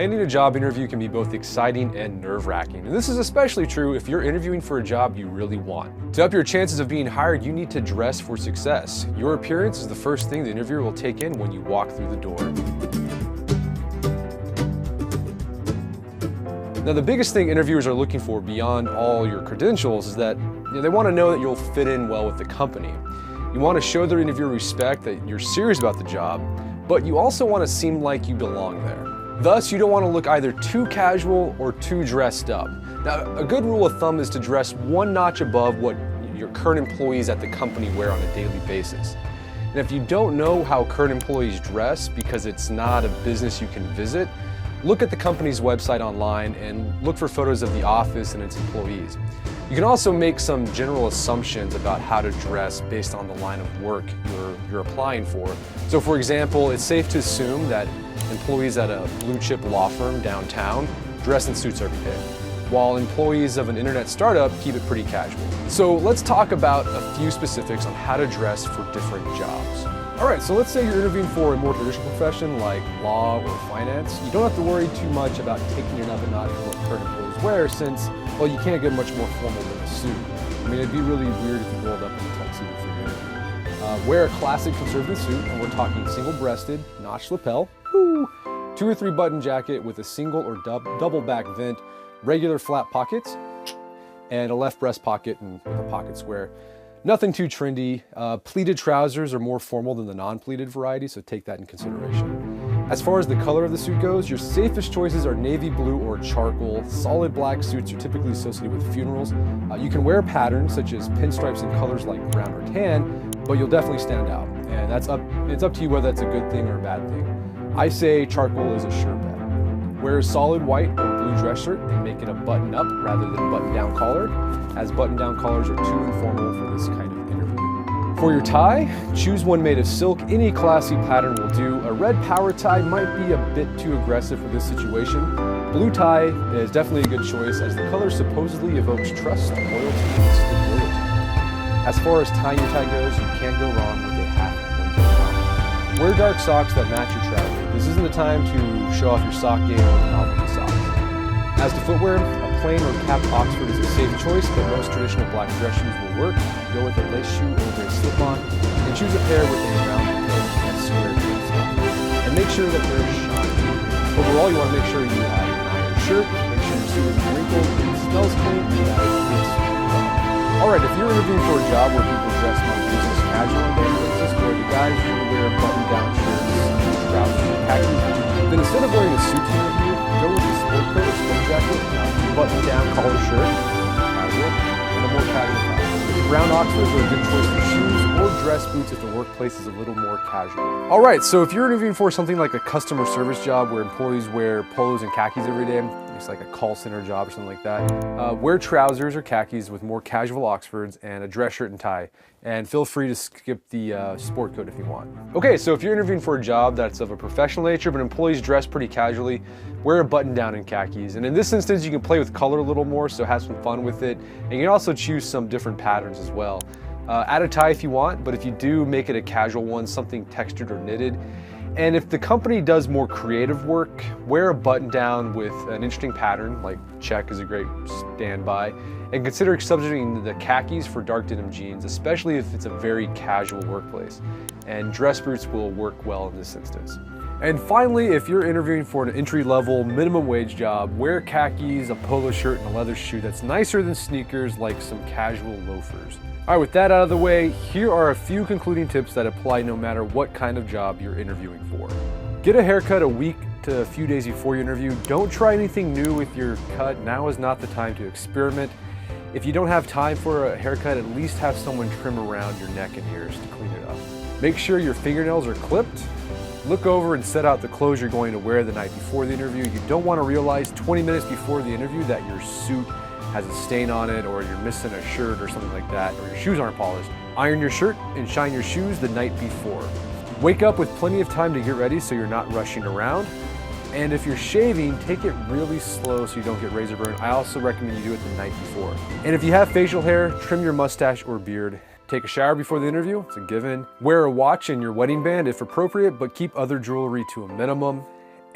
Landing a job interview can be both exciting and nerve-wracking, and this is especially true if you're interviewing for a job you really want. To up your chances of being hired, you need to dress for success. Your appearance is the first thing the interviewer will take in when you walk through the door. Now, the biggest thing interviewers are looking for beyond all your credentials is that they want to know that you'll fit in well with the company. You want to show their interviewer respect, that you're serious about the job, but you also want to seem like you belong there. Thus, you don't want to look either too casual or too dressed up. Now, a good rule of thumb is to dress one notch above what your current employees at the company wear on a daily basis. And if you don't know how current employees dress because it's not a business you can visit, look at the company's website online and look for photos of the office and its employees. You can also make some general assumptions about how to dress based on the line of work you're applying for. So for example, it's safe to assume that employees at a blue chip law firm downtown dress in suits every day, while employees of an internet startup keep it pretty casual. So let's talk about a few specifics on how to dress for different jobs. All right, so let's say you're interviewing for a more traditional profession like law or finance. You don't have to worry too much about taking it up a notch for what current employees wear since, well, you can't get much more formal than a suit. I mean, it'd be really weird if you rolled up in a tuxedo for your interview. Wear a classic conservative suit, and we're talking single-breasted, notched lapel, 2 or 3 button jacket with a single or double back vent, regular flat pockets, and a left breast pocket and with a pocket square. Nothing too trendy. Pleated trousers are more formal than the non-pleated variety, so take that in consideration. As far as the color of the suit goes, your safest choices are navy blue or charcoal. Solid black suits are typically associated with funerals. You can wear patterns such as pinstripes in colors like brown or tan, but you'll definitely stand out. And it's up to you whether that's a good thing or a bad thing. I say charcoal is a sure bet. Wear a solid white or blue dress shirt and make it a button-up rather than button-down collar, as button-down collars are too informal for this kind of interview. For your tie, choose one made of silk. Any classy pattern will do. A red power tie might be a bit too aggressive for this situation. Blue tie is definitely a good choice as the color supposedly evokes trust, loyalty, and stability. As far as tying your tie goes, you can't go wrong with a half pointed tie. Wear dark socks that match your trousers. This isn't the time to show off your sock game with novelty socks. As to footwear, a plain or capped Oxford is a safe choice, but most traditional black dress shoes will work. Go with a lace shoe over a slip-on, and choose a pair with a rounded toe and square heel stuff. And make sure that they're shiny. Overall, you want to make sure you have an iron shirt, make sure your suit isn't wrinkled, and it smells clean, and that it fits well. Alright, if you're interviewing for a job where people dress more business casual on a daily basis, where the guys usually wear button-down shirts, trousers, and khakis, then instead of wearing a suit to interview, go with a sport coat or sport jacket, button-down collar shirt, casual, and a more casual tie. Brown Oxfords are a good choice for shoes or dress boots if the workplace is a little more casual. All right, so if you're interviewing for something like a customer service job where employees wear polos and khakis every day, it's like a call center job or something like that, wear trousers or khakis with more casual Oxfords and a dress shirt and tie. And feel free to skip the sport coat if you want. Okay, so if you're interviewing for a job that's of a professional nature but employees dress pretty casually, wear a button down in khakis. And in this instance, you can play with color a little more, so have some fun with it. And you can also choose some different patterns as well. Add a tie if you want, but if you do, make it a casual one, something textured or knitted. And if the company does more creative work, wear a button down with an interesting pattern, like check is a great standby. And consider substituting the khakis for dark denim jeans, especially if it's a very casual workplace. And dress boots will work well in this instance. And finally, if you're interviewing for an entry-level minimum wage job, wear khakis, a polo shirt, and a leather shoe that's nicer than sneakers, like some casual loafers. All right, with that out of the way, here are a few concluding tips that apply no matter what kind of job you're interviewing for. Get a haircut a week to a few days before your interview. Don't try anything new with your cut. Now is not the time to experiment. If you don't have time for a haircut, at least have someone trim around your neck and ears to clean it up. Make sure your fingernails are clipped. Look over and set out the clothes you're going to wear the night before the interview. You don't want to realize 20 minutes before the interview that your suit has a stain on it, or you're missing a shirt or something like that, or your shoes aren't polished. Iron your shirt and shine your shoes the night before. Wake up with plenty of time to get ready so you're not rushing around. And if you're shaving, take it really slow so you don't get razor burn. I also recommend you do it the night before. And if you have facial hair, trim your mustache or beard. Take a shower before the interview, it's a given. Wear a watch and your wedding band if appropriate, but keep other jewelry to a minimum.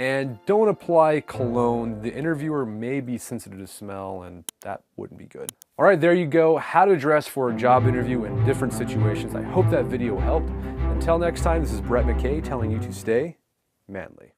And don't apply cologne. The interviewer may be sensitive to smell, and that wouldn't be good. All right, there you go. How to dress for a job interview in different situations. I hope that video helped. Until next time, this is Brett McKay telling you to stay manly.